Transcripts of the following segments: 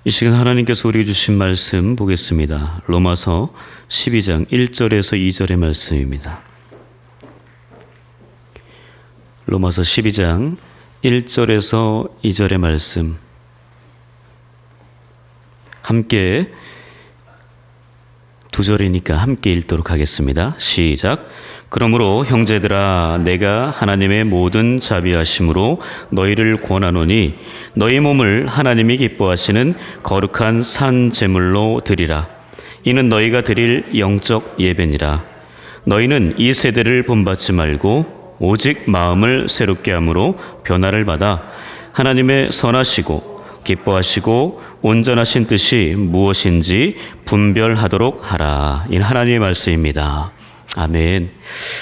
이 시간 하나님께서 우리에게 주신 말씀 보겠습니다. 로마서 12장 1절에서 2절의 말씀입니다. 로마서 12장 1절에서 2절의 말씀 함께 두 절이니까 함께 읽도록 하겠습니다. 시작. 그러므로 형제들아 내가 하나님의 모든 자비하심으로 너희를 권하노니 너희 몸을 하나님이 기뻐하시는 거룩한 산 제물로 드리라. 이는 너희가 드릴 영적 예배니라. 너희는 이 세대를 본받지 말고 오직 마음을 새롭게 함으로 변화를 받아 하나님의 선하시고 기뻐하시고 온전하신 뜻이 무엇인지 분별하도록 하라. 이는 하나님의 말씀입니다. 아멘.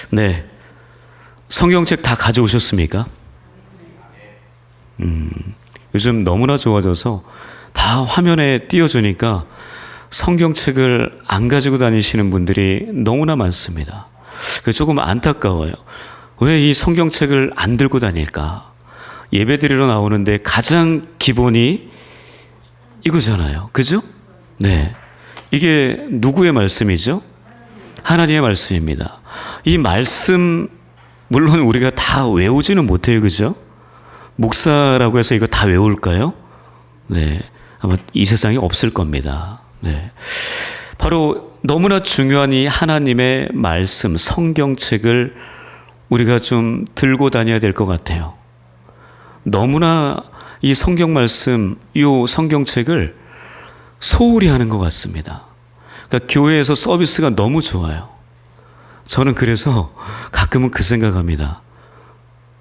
네, 성경책 다 가져오셨습니까? 요즘 너무나 좋아져서 다 화면에 띄워주니까 성경책을 안 가지고 다니시는 분들이 너무나 많습니다. 조금 안타까워요. 왜 이 성경책을 안 들고 다닐까? 예배드리러 나오는데 가장 기본이 이거잖아요. 그죠? 네. 이게 누구의 말씀이죠? 하나님의 말씀입니다. 이 말씀, 물론 우리가 다 외우지는 못해요. 그죠? 목사라고 해서 이거 다 외울까요? 네. 아마 이 세상에 없을 겁니다. 네. 바로 너무나 중요한 이 하나님의 말씀, 성경책을 우리가 좀 들고 다녀야 될 것 같아요. 너무나 이 성경 말씀, 이 성경책을 소홀히 하는 것 같습니다. 그러니까 교회에서 서비스가 너무 좋아요. 저는 그래서 가끔은 그 생각합니다.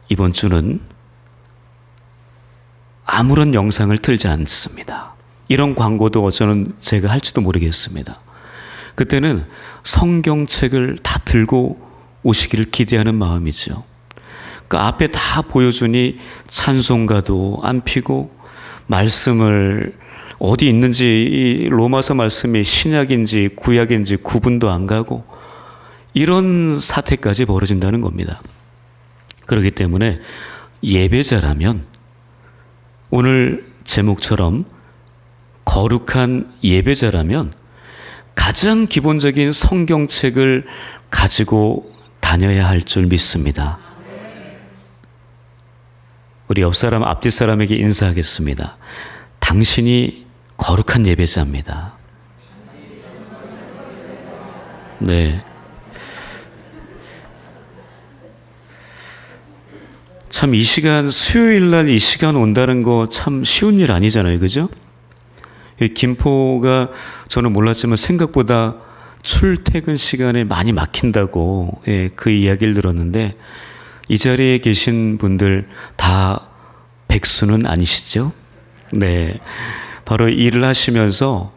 이번 주는 아무런 영상을 틀지 않습니다. 이런 광고도 저는 제가 할지도 모르겠습니다. 그때는 성경책을 다 들고 오시기를 기대하는 마음이죠. 그 앞에 다 보여주니 찬송가도 안 피고 말씀을 어디 있는지 이 로마서 말씀이 신약인지 구약인지 구분도 안 가고 이런 사태까지 벌어진다는 겁니다. 그렇기 때문에 예배자라면 오늘 제목처럼 거룩한 예배자라면 가장 기본적인 성경책을 가지고 다녀야 할 줄 믿습니다. 우리 옆 사람, 앞뒤 사람에게 인사하겠습니다. 당신이 거룩한 예배자입니다. 네. 참 이 시간, 수요일 날 이 시간 온다는 거 참 쉬운 일 아니잖아요. 그죠? 김포가 저는 몰랐지만 생각보다 출퇴근 시간에 많이 막힌다고 그 이야기를 들었는데 이 자리에 계신 분들 다 백수는 아니시죠? 네. 바로 일을 하시면서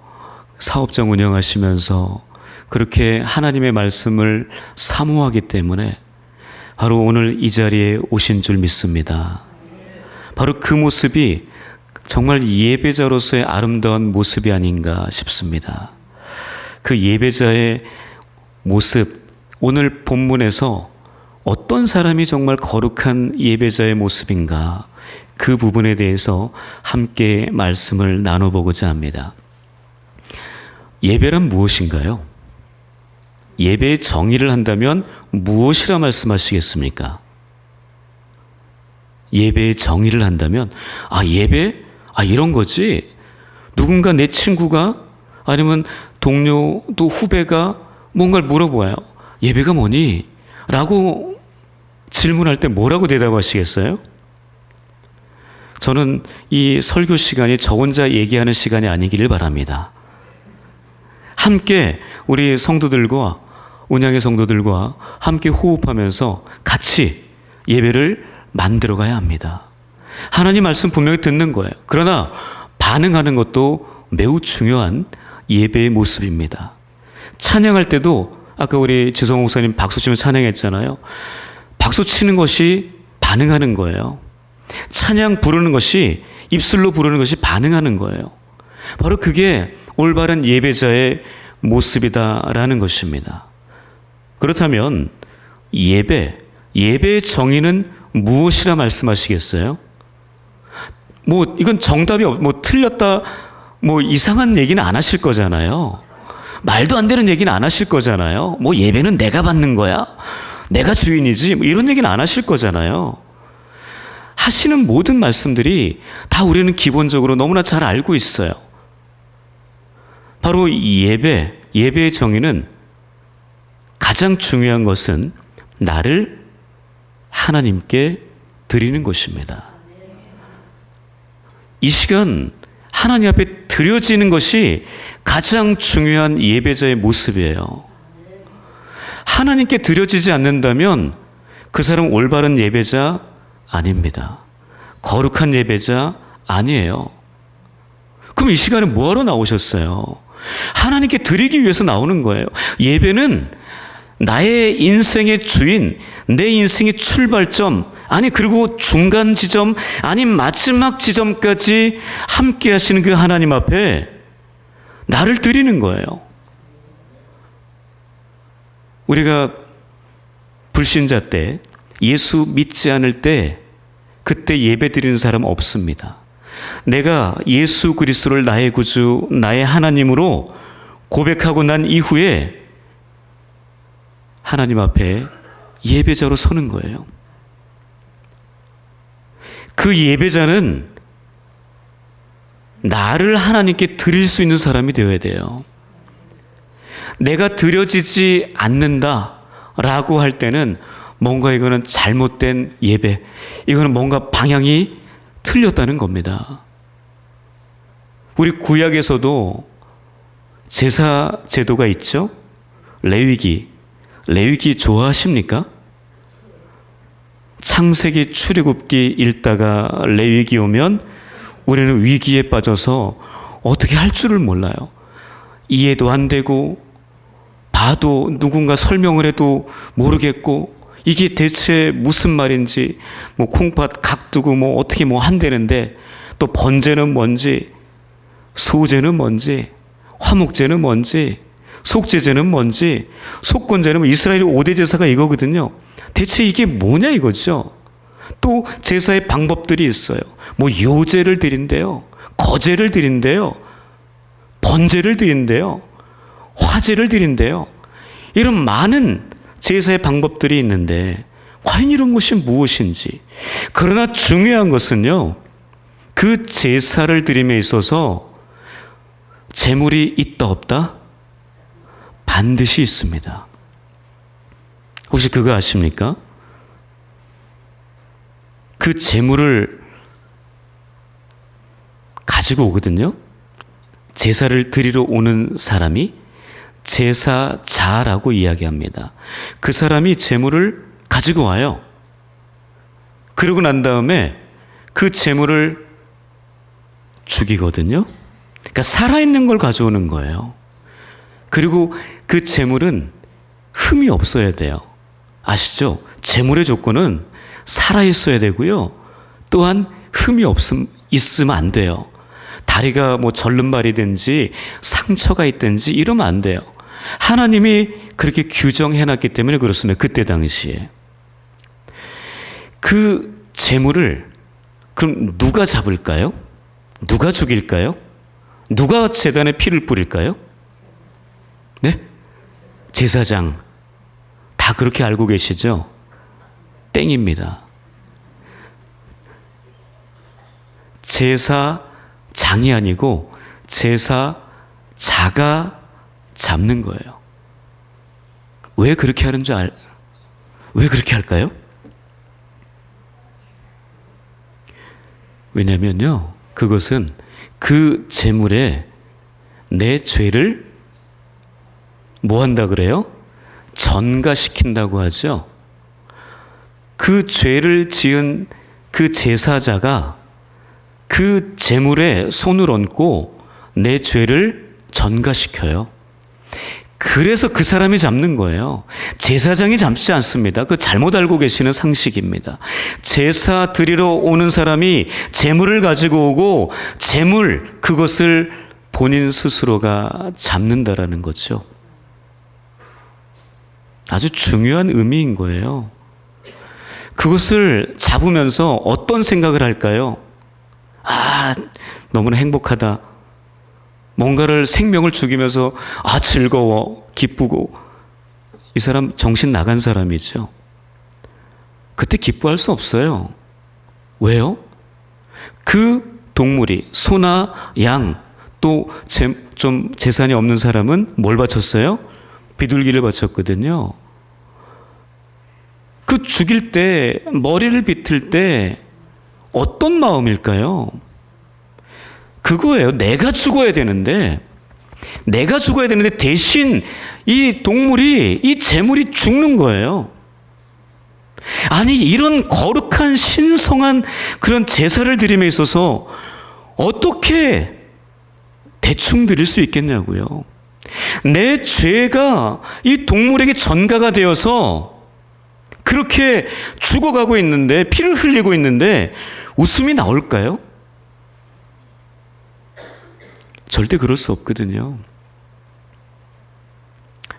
사업장 운영하시면서 그렇게 하나님의 말씀을 사모하기 때문에 바로 오늘 이 자리에 오신 줄 믿습니다. 바로 그 모습이 정말 예배자로서의 아름다운 모습이 아닌가 싶습니다. 그 예배자의 모습, 오늘 본문에서 어떤 사람이 정말 거룩한 예배자의 모습인가, 그 부분에 대해서 함께 말씀을 나눠보고자 합니다. 예배란 무엇인가요? 예배의 정의를 한다면 무엇이라 말씀하시겠습니까? 예배의 정의를 한다면 예배? 이런 거지. 누군가 내 친구가 아니면 동료 또 후배가 뭔가를 물어봐요. 예배가 뭐니? 라고 질문할 때 뭐라고 대답하시겠어요? 저는 이 설교 시간이 저 혼자 얘기하는 시간이 아니기를 바랍니다. 함께 우리 성도들과 운양의 성도들과 함께 호흡하면서 같이 예배를 만들어 가야 합니다. 하나님 말씀 분명히 듣는 거예요. 그러나 반응하는 것도 매우 중요한 예배의 모습입니다. 찬양할 때도 아까 우리 지성 목사님 박수 치면 찬양했잖아요. 박수 치는 것이 반응하는 거예요. 찬양 부르는 것이 입술로 부르는 것이 반응하는 거예요. 바로 그게 올바른 예배자의 모습이다라는 것입니다. 그렇다면 예배의 정의는 무엇이라 말씀하시겠어요? 이건 정답이 틀렸다 뭐 이상한 얘기는 안 하실 거잖아요. 말도 안 되는 얘기는 안 하실 거잖아요. 뭐 예배는 내가 받는 거야. 내가 주인이지. 뭐 이런 얘기는 안 하실 거잖아요. 하시는 모든 말씀들이 다 우리는 기본적으로 너무나 잘 알고 있어요. 바로 이 예배의 정의는 가장 중요한 것은 나를 하나님께 드리는 것입니다. 이 시간 하나님 앞에 드려지는 것이 가장 중요한 예배자의 모습이에요. 하나님께 드려지지 않는다면 그 사람 올바른 예배자 아닙니다. 거룩한 예배자 아니에요. 그럼 이 시간에 뭐하러 나오셨어요? 하나님께 드리기 위해서 나오는 거예요. 예배는 나의 인생의 주인, 내 인생의 출발점, 아니 그리고 중간 지점, 아니 마지막 지점까지 함께 하시는 그 하나님 앞에 나를 드리는 거예요. 우리가 불신자 때, 예수 믿지 않을 때 그때 예배 드리는 사람 없습니다. 내가 예수 그리스도를 나의 구주, 나의 하나님으로 고백하고 난 이후에 하나님 앞에 예배자로 서는 거예요. 그 예배자는 나를 하나님께 드릴 수 있는 사람이 되어야 돼요. 내가 드려지지 않는다라고 할 때는 뭔가 이거는 잘못된 예배, 이거는 뭔가 방향이 틀렸다는 겁니다. 우리 구약에서도 제사 제도가 있죠? 레위기 좋아하십니까? 창세기 출애굽기 읽다가 레위기 오면 우리는 위기에 빠져서 어떻게 할 줄을 몰라요. 이해도 안 되고 봐도 누군가 설명을 해도 모르겠고 이게 대체 무슨 말인지 뭐 콩팥 각두고 뭐 어떻게 뭐 한다는데 또 번제는 뭔지 소제는 뭔지 화목제는 뭔지 속죄제는 뭔지 속건제는 뭐 이스라엘의 5대 제사가 이거거든요. 대체 이게 뭐냐 이거죠. 또 제사의 방법들이 있어요. 뭐 요제를 드린대요. 거제를 드린대요. 번제를 드린대요. 화제를 드린대요. 이런 많은 제사의 방법들이 있는데 과연 이런 것이 무엇인지. 그러나 중요한 것은요, 그 제사를 드림에 있어서 제물이 있다 없다? 반드시 있습니다. 혹시 그거 아십니까? 그 제물을 가지고 오거든요. 제사를 드리러 오는 사람이 제사자라고 이야기합니다. 그 사람이 제물을 가지고 와요. 그러고 난 다음에 그 제물을 죽이거든요. 그러니까 살아있는 걸 가져오는 거예요. 그리고 그 제물은 흠이 없어야 돼요. 아시죠? 제물의 조건은 살아있어야 되고요. 또한 흠이 있으면 안 돼요. 다리가 뭐 절름발이든지 상처가 있든지 이러면 안 돼요. 하나님이 그렇게 규정해놨기 때문에 그렇습니다. 그때 당시에. 그 제물을 그럼 누가 잡을까요? 누가 죽일까요? 누가 제단에 피를 뿌릴까요? 네? 제사장. 다 그렇게 알고 계시죠? 땡입니다. 제사장이 아니고 제사자가 잡는 거예요. 왜 그렇게 하는 줄 왜 그렇게 할까요? 왜냐면요, 그것은 그 제물에 내 죄를 뭐 한다 그래요? 전가시킨다고 하죠. 그 죄를 지은 그 제사자가 그 제물에 손을 얹고 내 죄를 전가시켜요. 그래서 그 사람이 잡는 거예요. 제사장이 잡지 않습니다. 그 잘못 알고 계시는 상식입니다. 제사 드리러 오는 사람이 제물을 가지고 오고 제물 그것을 본인 스스로가 잡는다라는 거죠. 아주 중요한 의미인 거예요. 그것을 잡으면서 어떤 생각을 할까요? 아, 너무나 행복하다. 뭔가를 생명을 죽이면서 즐거워, 기쁘고, 이 사람 정신 나간 사람이죠. 그때 기뻐할 수 없어요. 왜요? 그 동물이 소나 양, 또 좀 재산이 없는 사람은 뭘 바쳤어요? 비둘기를 바쳤거든요. 그 죽일 때, 머리를 비틀 때 어떤 마음일까요? 그거예요. 내가 죽어야 되는데 대신 이 동물이, 이 재물이 죽는 거예요. 아니, 이런 거룩한 신성한 그런 제사를 드림에 있어서 어떻게 대충 드릴 수 있겠냐고요. 내 죄가 이 동물에게 전가가 되어서 그렇게 죽어가고 있는데, 피를 흘리고 있는데 웃음이 나올까요? 절대 그럴 수 없거든요.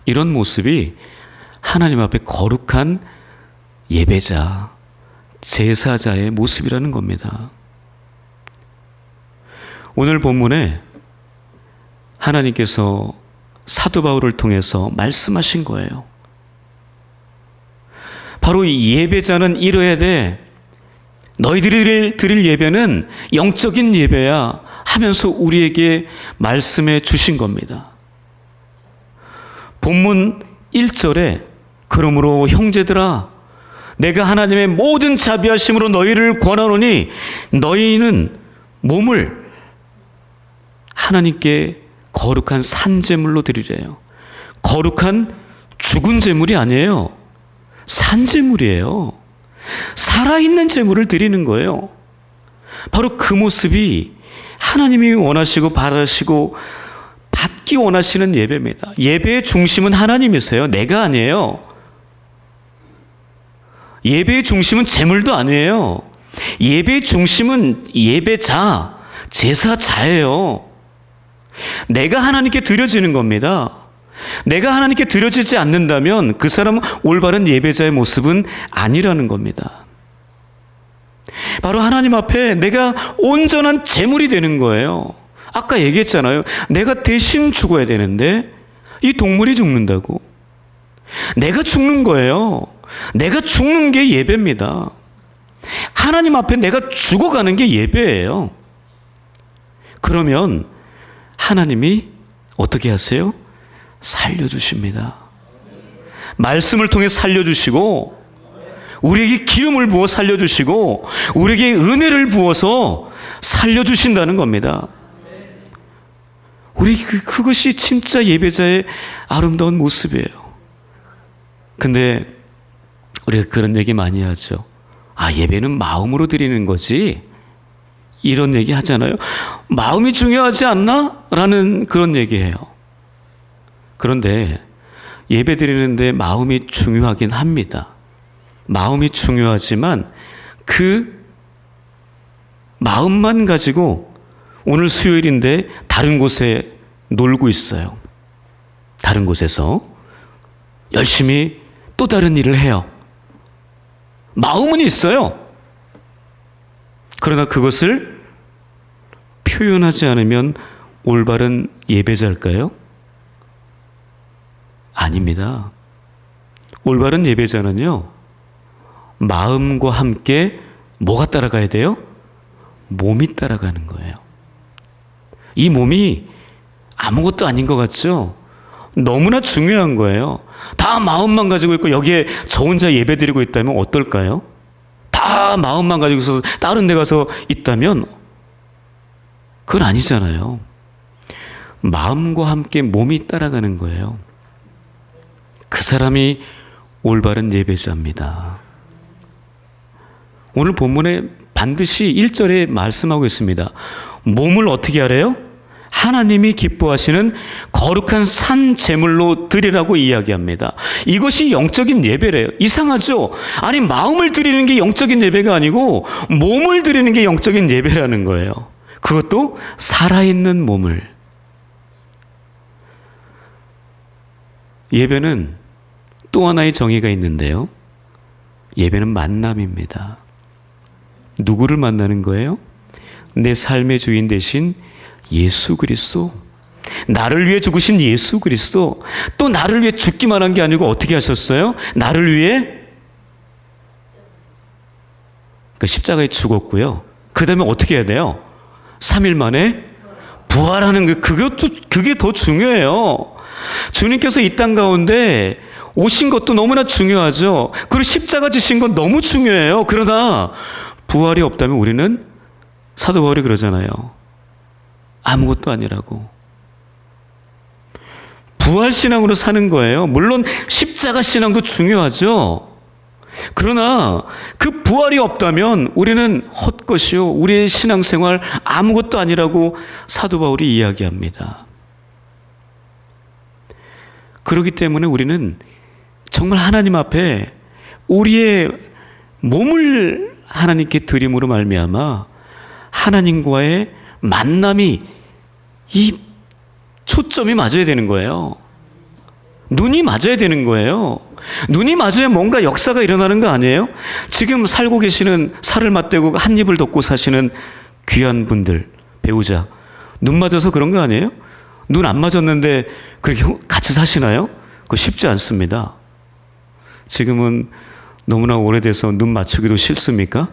이런 모습이 하나님 앞에 거룩한 예배자, 제사자의 모습이라는 겁니다. 오늘 본문에 하나님께서 사도 바울을 통해서 말씀하신 거예요. 바로 이 예배자는 이뤄야 돼. 너희들이 드릴 예배는 영적인 예배야 하면서 우리에게 말씀해 주신 겁니다. 본문 1절에 그러므로 형제들아 내가 하나님의 모든 자비하심으로 너희를 권하노니 너희는 몸을 하나님께 거룩한 산제물로 드리래요. 거룩한 죽은 제물이 아니에요. 산제물이에요. 살아있는 제물을 드리는 거예요. 바로 그 모습이 하나님이 원하시고 바라시고 받기 원하시는 예배입니다. 예배의 중심은 하나님이세요. 내가 아니에요. 예배의 중심은 제물도 아니에요. 예배의 중심은 예배자, 제사자예요. 내가 하나님께 드려지는 겁니다. 내가 하나님께 드려지지 않는다면 그 사람은 올바른 예배자의 모습은 아니라는 겁니다. 바로 하나님 앞에 내가 온전한 제물이 되는 거예요. 아까 얘기했잖아요. 내가 대신 죽어야 되는데 이 동물이 죽는다고. 내가 죽는 거예요. 내가 죽는 게 예배입니다. 하나님 앞에 내가 죽어가는 게 예배예요. 그러면 하나님이 어떻게 하세요? 살려주십니다. 말씀을 통해 살려주시고 우리에게 기름을 부어 살려주시고 우리에게 은혜를 부어서 살려주신다는 겁니다. 그것이 진짜 예배자의 아름다운 모습이에요. 근데 우리가 그런 얘기 많이 하죠. 예배는 마음으로 드리는 거지. 이런 얘기 하잖아요. 마음이 중요하지 않나? 라는 그런 얘기해요. 그런데 예배 드리는데 마음이 중요하긴 합니다. 마음이 중요하지만 그 마음만 가지고 오늘 수요일인데 다른 곳에 놀고 있어요. 다른 곳에서 열심히 또 다른 일을 해요. 마음은 있어요. 그러나 그것을 표현하지 않으면 올바른 예배자일까요? 아닙니다. 올바른 예배자는요, 마음과 함께 뭐가 따라가야 돼요? 몸이 따라가는 거예요. 이 몸이 아무것도 아닌 것 같죠? 너무나 중요한 거예요. 다 마음만 가지고 있고 여기에 저 혼자 예배 드리고 있다면 어떨까요? 다 마음만 가지고서 다른 데 가서 있다면 그건 아니잖아요. 마음과 함께 몸이 따라가는 거예요. 그 사람이 올바른 예배자입니다. 오늘 본문에 반드시 1절에 말씀하고 있습니다. 몸을 어떻게 하래요? 하나님이 기뻐하시는 거룩한 산 제물로 드리라고 이야기합니다. 이것이 영적인 예배래요. 이상하죠? 아니, 마음을 드리는 게 영적인 예배가 아니고 몸을 드리는 게 영적인 예배라는 거예요. 그것도 살아있는 몸을. 예배는 또 하나의 정의가 있는데요. 예배는 만남입니다. 누구를 만나는 거예요? 내 삶의 주인 되신 예수 그리스도, 나를 위해 죽으신 예수 그리스도, 또 나를 위해 죽기만 한 게 아니고 어떻게 하셨어요? 나를 위해 십자가에 죽었고요. 그 다음에 어떻게 해야 돼요? 3일 만에 부활하는 게, 그게 더 중요해요. 주님께서 이 땅 가운데 오신 것도 너무나 중요하죠. 그리고 십자가 지신 건 너무 중요해요. 그러나 부활이 없다면 우리는, 사도 바울이 그러잖아요. 아무것도 아니라고. 부활 신앙으로 사는 거예요. 물론 십자가 신앙도 중요하죠. 그러나 그 부활이 없다면 우리는 헛것이요, 우리의 신앙생활 아무것도 아니라고 사도 바울이 이야기합니다. 그렇기 때문에 우리는 정말 하나님 앞에 우리의 몸을 하나님께 드림으로 말미암아 하나님과의 만남이, 이 초점이 맞아야 되는 거예요. 눈이 맞아야 되는 거예요. 눈이 맞아야 뭔가 역사가 일어나는 거 아니에요? 지금 살고 계시는, 살을 맞대고 한 입을 덮고 사시는 귀한 분들, 배우자, 눈 맞아서 그런 거 아니에요? 눈 안 맞았는데 그렇게 같이 사시나요? 그거 쉽지 않습니다. 지금은 너무나 오래돼서 눈 맞추기도 싫습니까?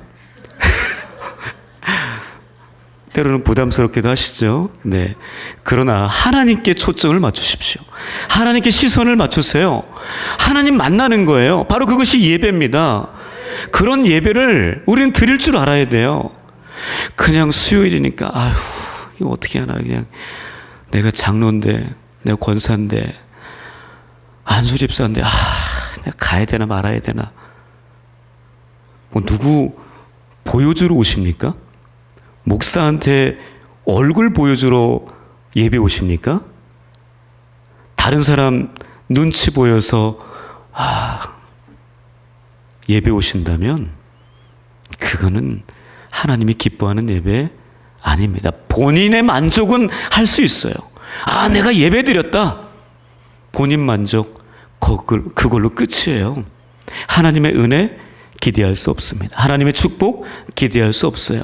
때로는 부담스럽기도 하시죠. 네. 그러나 하나님께 초점을 맞추십시오. 하나님께 시선을 맞추세요. 하나님 만나는 거예요. 바로 그것이 예배입니다. 그런 예배를 우리는 드릴 줄 알아야 돼요. 그냥 수요일이니까, 아휴, 이거 어떻게 하나, 그냥 내가 장로인데, 내가 권사인데, 안수집사인데, 내가 가야 되나 말아야 되나. 뭐 누구 보여주러 오십니까? 목사한테 얼굴 보여주러 예배 오십니까? 다른 사람 눈치 보여서 예배 오신다면 그거는 하나님이 기뻐하는 예배 아닙니다. 본인의 만족은 할 수 있어요. 내가 예배 드렸다. 본인 만족, 그걸로 끝이에요. 하나님의 은혜 기대할 수 없습니다. 하나님의 축복 기대할 수 없어요.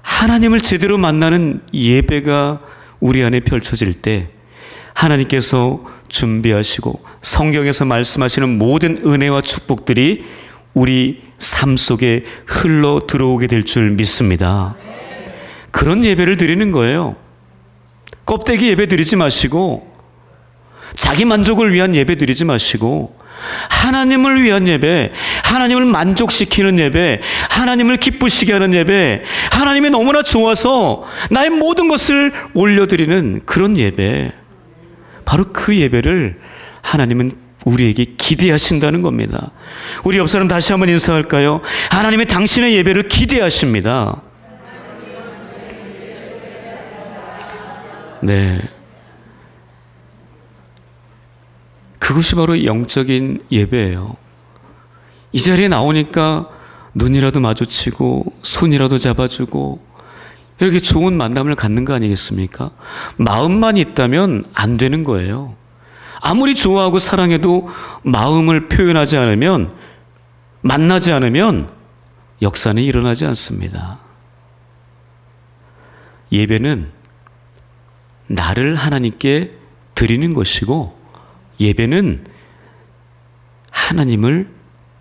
하나님을 제대로 만나는 예배가 우리 안에 펼쳐질 때 하나님께서 준비하시고 성경에서 말씀하시는 모든 은혜와 축복들이 우리 삶 속에 흘러 들어오게 될 줄 믿습니다. 그런 예배를 드리는 거예요. 껍데기 예배 드리지 마시고, 자기 만족을 위한 예배 드리지 마시고, 하나님을 위한 예배, 하나님을 만족시키는 예배, 하나님을 기쁘시게 하는 예배, 하나님이 너무나 좋아서 나의 모든 것을 올려드리는 그런 예배, 바로 그 예배를 하나님은 우리에게 기대하신다는 겁니다. 우리 옆 사람 다시 한번 인사할까요? 하나님의 당신의 예배를 기대하십니다. 네. 그것이 바로 영적인 예배예요. 이 자리에 나오니까 눈이라도 마주치고 손이라도 잡아주고 이렇게 좋은 만남을 갖는 거 아니겠습니까? 마음만 있다면 안 되는 거예요. 아무리 좋아하고 사랑해도 마음을 표현하지 않으면, 만나지 않으면 역사는 일어나지 않습니다. 예배는 나를 하나님께 드리는 것이고, 예배는 하나님을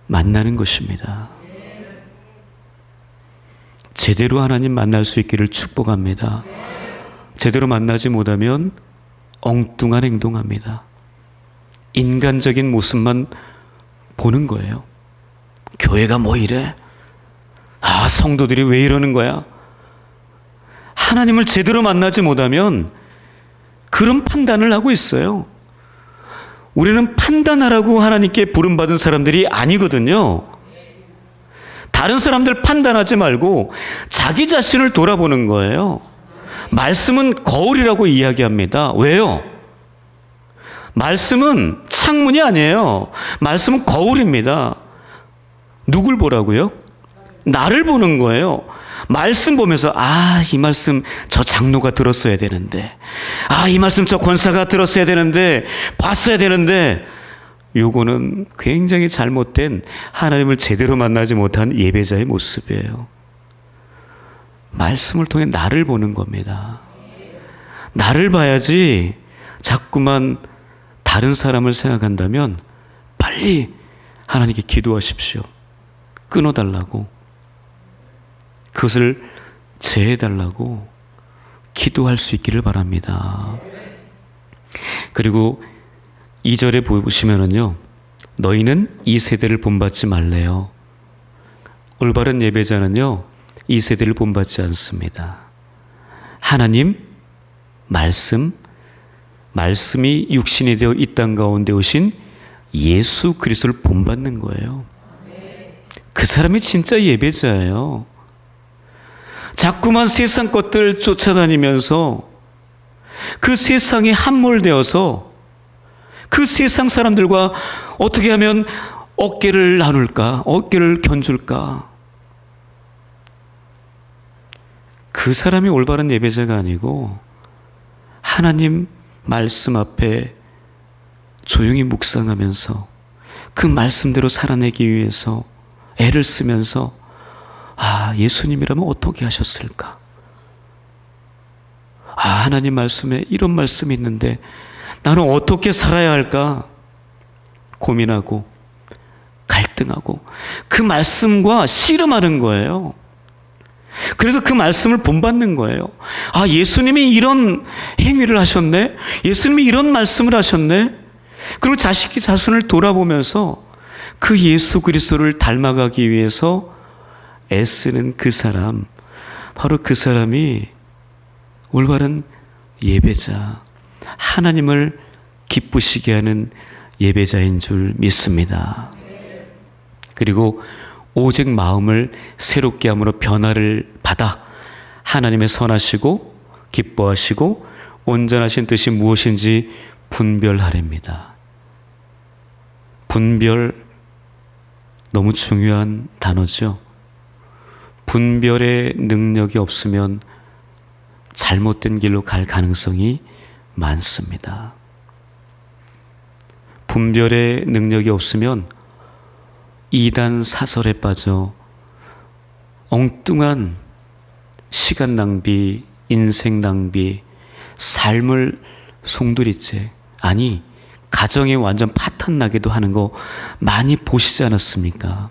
만나는 것입니다. 제대로 하나님 만날 수 있기를 축복합니다. 제대로 만나지 못하면 엉뚱한 행동합니다. 인간적인 모습만 보는 거예요. 교회가 뭐 이래? 성도들이 왜 이러는 거야? 하나님을 제대로 만나지 못하면 그런 판단을 하고 있어요. 우리는 판단하라고 하나님께 부름받은 사람들이 아니거든요. 다른 사람들 판단하지 말고 자기 자신을 돌아보는 거예요. 말씀은 거울이라고 이야기합니다. 왜요? 말씀은 창문이 아니에요. 말씀은 거울입니다. 누굴 보라고요? 나를 보는 거예요. 말씀 보면서 이 말씀 저 장로가 들었어야 되는데, 이 말씀 저 권사가 들었어야 되는데, 봤어야 되는데, 요거는 굉장히 잘못된, 하나님을 제대로 만나지 못한 예배자의 모습이에요. 말씀을 통해 나를 보는 겁니다. 나를 봐야지 자꾸만 다른 사람을 생각한다면 빨리 하나님께 기도하십시오. 끊어달라고, 그것을 제해달라고 기도할 수 있기를 바랍니다. 그리고 2절에 보시면은요, 너희는 이 세대를 본받지 말래요. 올바른 예배자는요, 이 세대를 본받지 않습니다. 하나님 말씀이 육신이 되어 이 땅 가운데 오신 예수 그리스도를 본받는 거예요. 그 사람이 진짜 예배자예요. 자꾸만 세상 것들 쫓아다니면서 그 세상에 함몰되어서 그 세상 사람들과 어떻게 하면 어깨를 나눌까, 어깨를 견줄까. 그 사람이 올바른 예배자가 아니고 하나님 말씀 앞에 조용히 묵상하면서 그 말씀대로 살아내기 위해서 애를 쓰면서 예수님이라면 어떻게 하셨을까? 하나님 말씀에 이런 말씀이 있는데 나는 어떻게 살아야 할까? 고민하고 갈등하고 그 말씀과 씨름하는 거예요. 그래서 그 말씀을 본받는 거예요. 예수님이 이런 행위를 하셨네? 예수님이 이런 말씀을 하셨네? 그리고 자신을 돌아보면서 그 예수 그리스도를 닮아가기 위해서 애쓰는 그 사람, 바로 그 사람이 올바른 예배자, 하나님을 기쁘시게 하는 예배자인 줄 믿습니다. 그리고 오직 마음을 새롭게 함으로 변화를 받아 하나님의 선하시고 기뻐하시고 온전하신 뜻이 무엇인지 분별하렵니다. 분별, 너무 중요한 단어죠. 분별의 능력이 없으면 잘못된 길로 갈 가능성이 많습니다. 분별의 능력이 없으면 이단 사설에 빠져 엉뚱한 시간 낭비, 인생 낭비, 삶을 송두리째, 가정에 완전 파탄 나게도 하는 거 많이 보시지 않았습니까?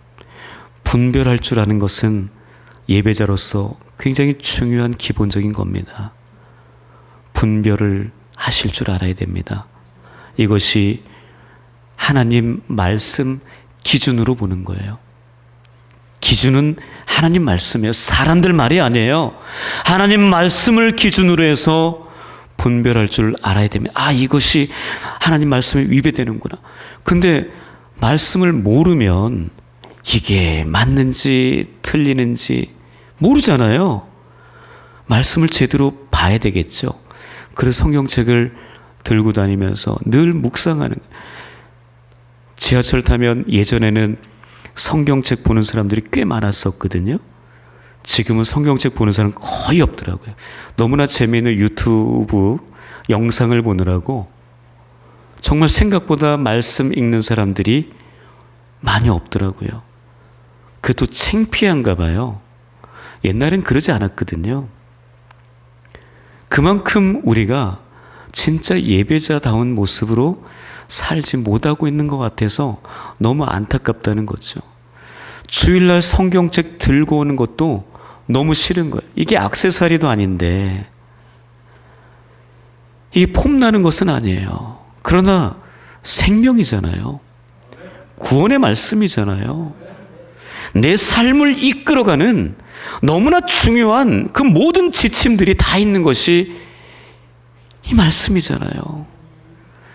분별할 줄 아는 것은 예배자로서 굉장히 중요한 기본적인 겁니다. 분별을 하실 줄 알아야 됩니다. 이것이 하나님 말씀 기준으로 보는 거예요. 기준은 하나님 말씀이에요. 사람들 말이 아니에요. 하나님 말씀을 기준으로 해서 분별할 줄 알아야 됩니다. 이것이 하나님 말씀에 위배되는구나. 근데 말씀을 모르면 이게 맞는지 틀리는지 모르잖아요. 말씀을 제대로 봐야 되겠죠. 그래서 성경책을 들고 다니면서 늘 묵상하는 거예요. 지하철 타면 예전에는 성경책 보는 사람들이 꽤 많았었거든요. 지금은 성경책 보는 사람 거의 없더라고요. 너무나 재미있는 유튜브 영상을 보느라고 정말 생각보다 말씀 읽는 사람들이 많이 없더라고요. 그것도 창피한가 봐요. 옛날엔 그러지 않았거든요. 그만큼 우리가 진짜 예배자다운 모습으로 살지 못하고 있는 것 같아서 너무 안타깝다는 거죠. 주일날 성경책 들고 오는 것도 너무 싫은 거예요. 이게 액세서리도 아닌데, 이게 폼나는 것은 아니에요. 그러나 생명이잖아요. 구원의 말씀이잖아요. 내 삶을 이끌어가는 너무나 중요한 그 모든 지침들이 다 있는 것이 이 말씀이잖아요.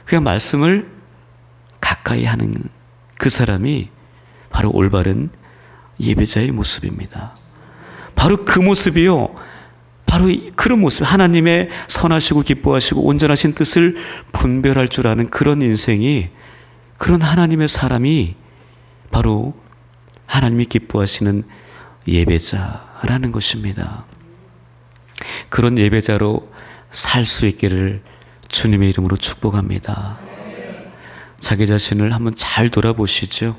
그냥 말씀을 가까이 하는 그 사람이 바로 올바른 예배자의 모습입니다. 바로 그 모습이요. 바로 그런 모습, 하나님의 선하시고 기뻐하시고 온전하신 뜻을 분별할 줄 아는 그런 인생이, 그런 하나님의 사람이 바로 하나님이 기뻐하시는 예배자라는 것입니다. 그런 예배자로 살 수 있기를 주님의 이름으로 축복합니다. 자기 자신을 한번 잘 돌아보시죠.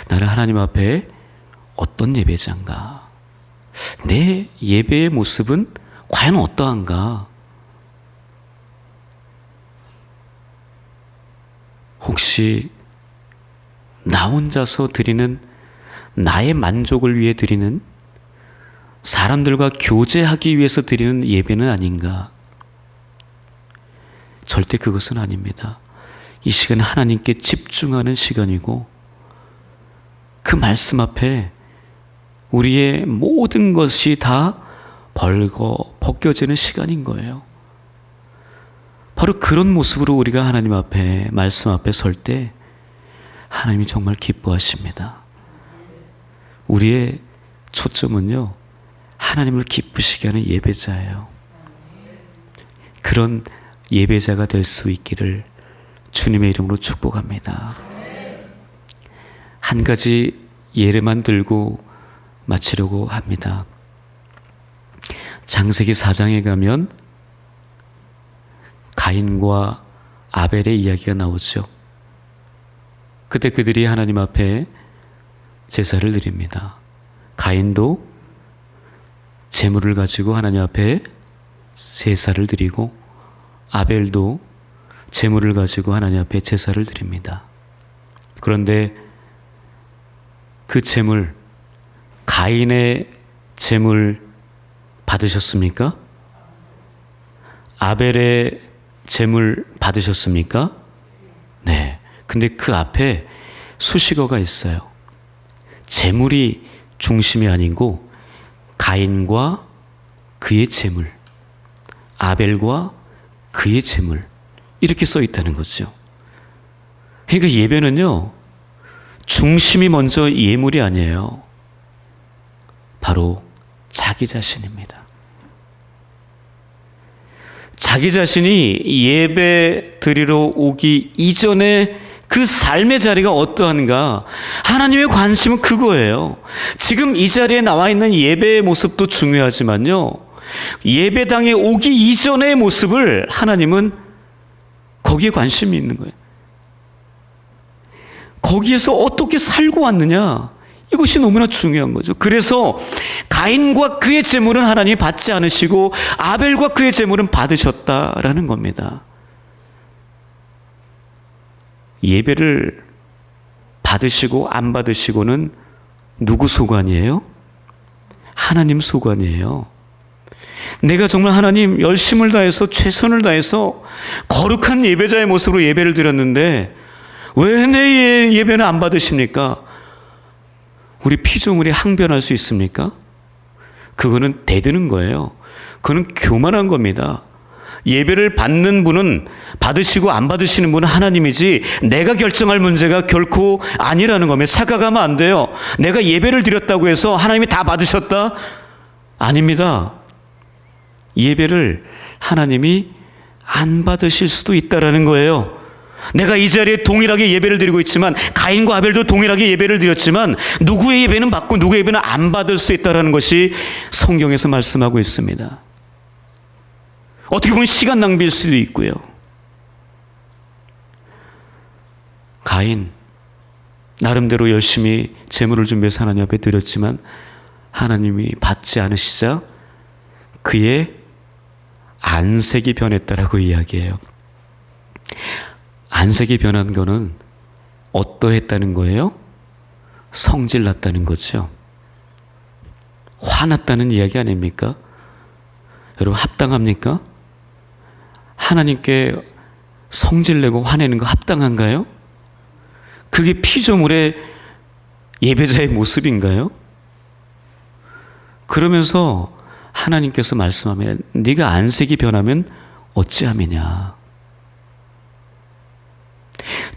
나는 하나님 앞에 어떤 예배자인가? 내 예배의 모습은 과연 어떠한가? 혹시 나 혼자서 드리는, 나의 만족을 위해 드리는, 사람들과 교제하기 위해서 드리는 예배는 아닌가? 절대 그것은 아닙니다. 이 시간은 하나님께 집중하는 시간이고, 그 말씀 앞에 우리의 모든 것이 다 벗겨지는 시간인 거예요. 바로 그런 모습으로 우리가 하나님 앞에, 말씀 앞에 설 때 하나님이 정말 기뻐하십니다. 우리의 초점은요, 하나님을 기쁘시게 하는 예배자예요. 그런 예배자가 될 수 있기를 주님의 이름으로 축복합니다. 한 가지 예를만 들고 마치려고 합니다. 창세기 4장에 가면 가인과 아벨의 이야기가 나오죠. 그때 그들이 하나님 앞에 제사를 드립니다. 가인도 제물을 가지고 하나님 앞에 제사를 드리고, 아벨도 제물을 가지고 하나님 앞에 제사를 드립니다. 그런데 그 제물, 가인의 제물 받으셨습니까? 아벨의 제물 받으셨습니까? 네. 근데 그 앞에 수식어가 있어요. 제물이 중심이 아니고 가인과 그의 제물, 아벨과 그의 제물, 이렇게 써 있다는 거죠. 그러니까 예배는요, 중심이 먼저 예물이 아니에요. 바로 자기 자신입니다. 자기 자신이 예배 드리러 오기 이전에 그 삶의 자리가 어떠한가, 하나님의 관심은 그거예요. 지금 이 자리에 나와 있는 예배의 모습도 중요하지만요, 예배당에 오기 이전의 모습을 하나님은 거기에 관심이 있는 거예요. 거기에서 어떻게 살고 왔느냐, 이것이 너무나 중요한 거죠. 그래서 가인과 그의 제물은 하나님이 받지 않으시고 아벨과 그의 제물은 받으셨다라는 겁니다. 예배를 받으시고 안 받으시고는 누구 소관이에요? 하나님 소관이에요. 내가 정말 하나님 열심을 다해서 최선을 다해서 거룩한 예배자의 모습으로 예배를 드렸는데 왜 내 예배는 안 받으십니까? 우리 피조물이 항변할 수 있습니까? 그거는 대드는 거예요. 그거는 교만한 겁니다. 예배를 받는 분은, 받으시고 안 받으시는 분은 하나님이지 내가 결정할 문제가 결코 아니라는 겁니다. 착각하면 안 돼요. 내가 예배를 드렸다고 해서 하나님이 다 받으셨다? 아닙니다. 예배를 하나님이 안 받으실 수도 있다라는 거예요. 내가 이 자리에 동일하게 예배를 드리고 있지만, 가인과 아벨도 동일하게 예배를 드렸지만 누구의 예배는 받고 누구의 예배는 안 받을 수 있다는 것이 성경에서 말씀하고 있습니다. 어떻게 보면 시간 낭비일 수도 있고요. 가인 나름대로 열심히 제물을 준비해서 하나님 앞에 드렸지만 하나님이 받지 않으시자 그의 안색이 변했다라고 이야기해요. 안색이 변한 거는 어떠했다는 거예요? 성질났다는 거죠. 화났다는 이야기 아닙니까? 여러분, 합당합니까? 하나님께 성질내고 화내는 거 합당한가요? 그게 피조물의 예배자의 모습인가요? 그러면서 하나님께서 말씀하면 네가 안색이 변하면 어찌함이냐.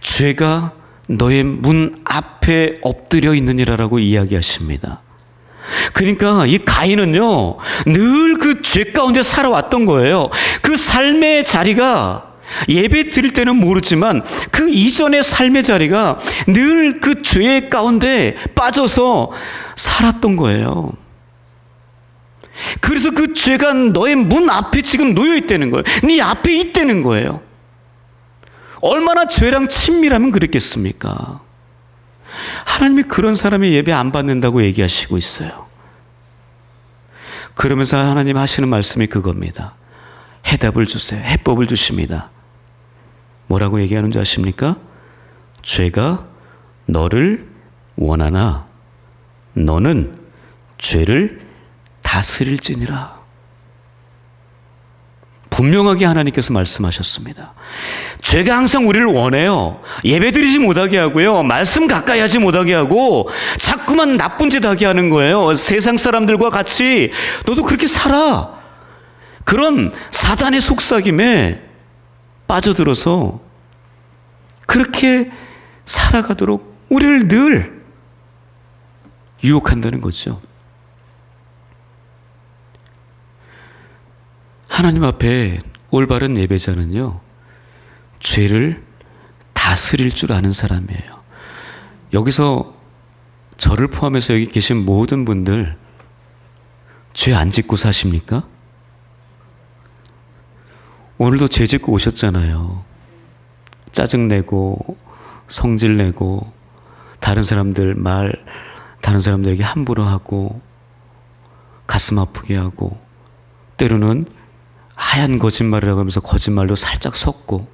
죄가 너의 문 앞에 엎드려 있느니라라고 이야기하십니다. 그러니까 이 가인은요, 늘 그 죄 가운데 살아왔던 거예요. 그 삶의 자리가 예배 드릴 때는 모르지만 그 이전의 삶의 자리가 늘 그 죄 가운데 빠져서 살았던 거예요. 그래서 그 죄가 너의 문 앞에 지금 놓여 있다는 거예요. 네 앞에 있다는 거예요. 얼마나 죄랑 친밀하면 그랬겠습니까? 하나님이 그런 사람의 예배 안 받는다고 얘기하시고 있어요. 그러면서 하나님 하시는 말씀이 그겁니다. 해답을 주세요. 해법을 주십니다. 뭐라고 얘기하는 줄 아십니까? 죄가 너를 원하나 너는 죄를 다스릴지니라. 분명하게 하나님께서 말씀하셨습니다. 죄가 항상 우리를 원해요. 예배드리지 못하게 하고요. 말씀 가까이 하지 못하게 하고 자꾸만 나쁜 짓 하게 하는 거예요. 세상 사람들과 같이 너도 그렇게 살아. 그런 사단의 속삭임에 빠져들어서 그렇게 살아가도록 우리를 늘 유혹한다는 거죠. 하나님 앞에 올바른 예배자는요, 죄를 다스릴 줄 아는 사람이에요. 여기서 저를 포함해서 여기 계신 모든 분들 죄 안 짓고 사십니까? 오늘도 죄 짓고 오셨잖아요. 짜증내고 성질내고 다른 사람들에게 함부로 하고 가슴 아프게 하고 때로는 하얀 거짓말이라고 하면서 거짓말로 살짝 섞고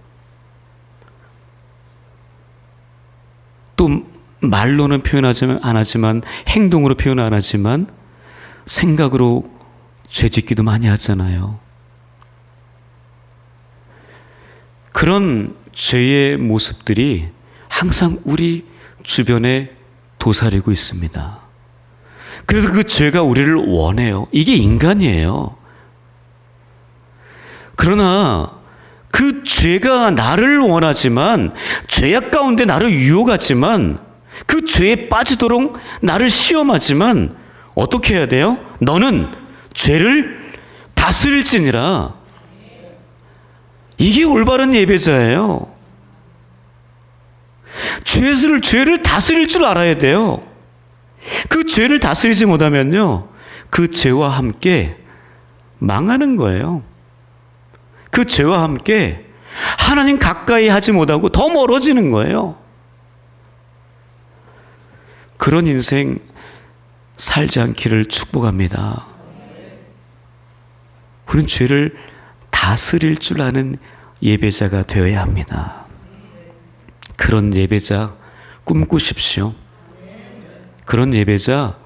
또 말로는 안 하지만 행동으로 표현 안 하지만 생각으로 죄 짓기도 많이 하잖아요. 그런 죄의 모습들이 항상 우리 주변에 도사리고 있습니다. 그래서 그 죄가 우리를 원해요. 이게 인간이에요. 그러나 그 죄가 나를 원하지만 죄악 가운데 나를 유혹하지만 그 죄에 빠지도록 나를 시험하지만 어떻게 해야 돼요? 너는 죄를 다스릴지니라. 이게 올바른 예배자예요. 죄를 다스릴 줄 알아야 돼요. 그 죄를 다스리지 못하면요, 그 죄와 함께 망하는 거예요. 그 죄와 함께 하나님 가까이 하지 못하고 더 멀어지는 거예요. 그런 인생 살지 않기를 축복합니다. 우리는 죄를 다스릴 줄 아는 예배자가 되어야 합니다. 그런 예배자 꿈꾸십시오. 그런 예배자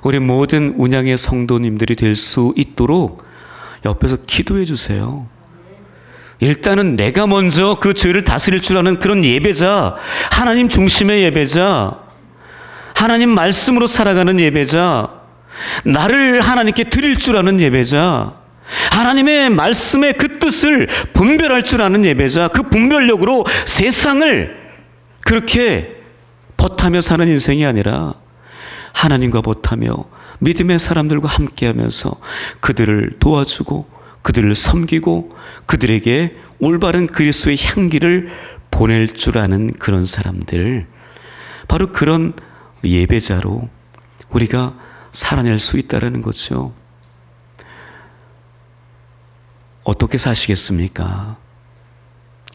우리 모든 운양의 성도님들이 될 수 있도록 옆에서 기도해 주세요. 일단은 내가 먼저 그 죄를 다스릴 줄 아는 그런 예배자, 하나님 중심의 예배자, 하나님 말씀으로 살아가는 예배자, 나를 하나님께 드릴 줄 아는 예배자, 하나님의 말씀의 그 뜻을 분별할 줄 아는 예배자, 그 분별력으로 세상을 그렇게 벗하며 사는 인생이 아니라 하나님과 벗하며 믿음의 사람들과 함께하면서 그들을 도와주고 그들을 섬기고 그들에게 올바른 그리스도의 향기를 보낼 줄 아는 그런 사람들, 바로 그런 예배자로 우리가 살아낼 수 있다는 거죠. 어떻게 사시겠습니까?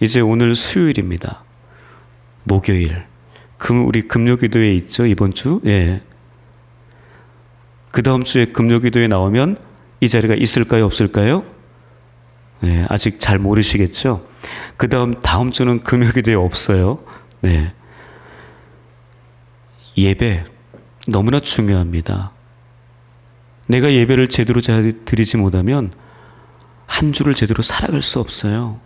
이제 오늘 수요일입니다. 목요일. 우리 금요기도회 있죠, 이번 주? 예. 그 다음 주에 금요기도회 나오면 이 자리가 있을까요, 없을까요? 네, 아직 잘 모르시겠죠? 다음 주는 금요기도회 없어요. 네. 예배 너무나 중요합니다. 내가 예배를 제대로 잘 드리지 못하면 한 주를 제대로 살아갈 수 없어요.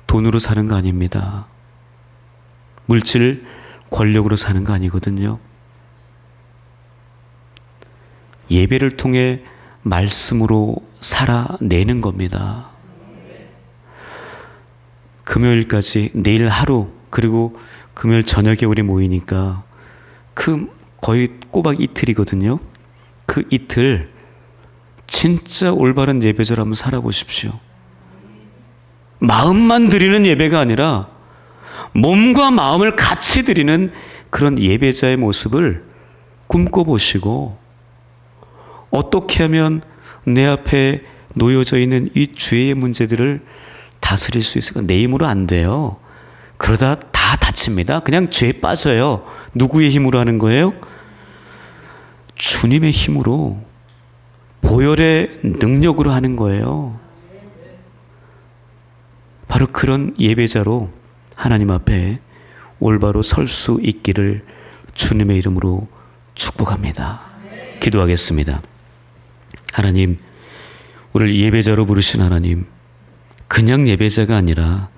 돈으로 사는 거 아닙니다. 물질, 권력으로 사는 거 아니거든요. 예배를 통해 말씀으로 살아내는 겁니다. 금요일까지, 내일 하루, 그리고 금요일 저녁에 우리 모이니까 거의 꼬박 이틀이거든요. 그 이틀 진짜 올바른 예배자로 한번 살아보십시오. 마음만 드리는 예배가 아니라 몸과 마음을 같이 드리는 그런 예배자의 모습을 꿈꿔보시고, 어떻게 하면 내 앞에 놓여져 있는 이 죄의 문제들을 다스릴 수 있을까? 내 힘으로 안 돼요. 그러다 다 다칩니다. 그냥 죄에 빠져요. 누구의 힘으로 하는 거예요? 주님의 힘으로, 보혈의 능력으로 하는 거예요. 바로 그런 예배자로 하나님 앞에 올바로 설 수 있기를 주님의 이름으로 축복합니다. 기도하겠습니다. 하나님, 우리를 예배자로 부르신 하나님, 그냥 예배자가 아니라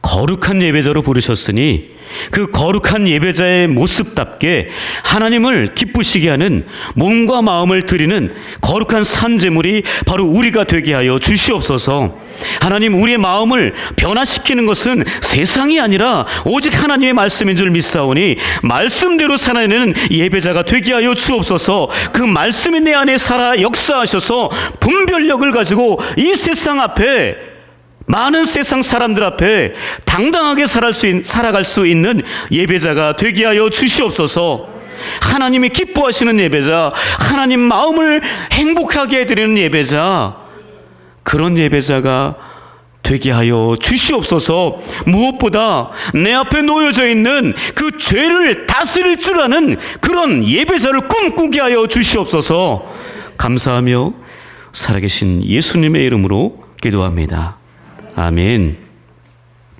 거룩한 예배자로 부르셨으니 그 거룩한 예배자의 모습답게 하나님을 기쁘시게 하는 몸과 마음을 드리는 거룩한 산제물이 바로 우리가 되게 하여 주시옵소서. 하나님, 우리의 마음을 변화시키는 것은 세상이 아니라 오직 하나님의 말씀인 줄 믿사오니 말씀대로 살아내는 예배자가 되게 하여 주옵소서. 그 말씀이 내 안에 살아 역사하셔서 분별력을 가지고 이 세상 앞에, 많은 세상 사람들 앞에 당당하게 살아갈 수 있는 예배자가 되게 하여 주시옵소서. 하나님이 기뻐하시는 예배자, 하나님 마음을 행복하게 해드리는 예배자, 그런 예배자가 되게 하여 주시옵소서. 무엇보다 내 앞에 놓여져 있는 그 죄를 다스릴 줄 아는 그런 예배자를 꿈꾸게 하여 주시옵소서. 감사하며 살아계신 예수님의 이름으로 기도합니다. 아멘.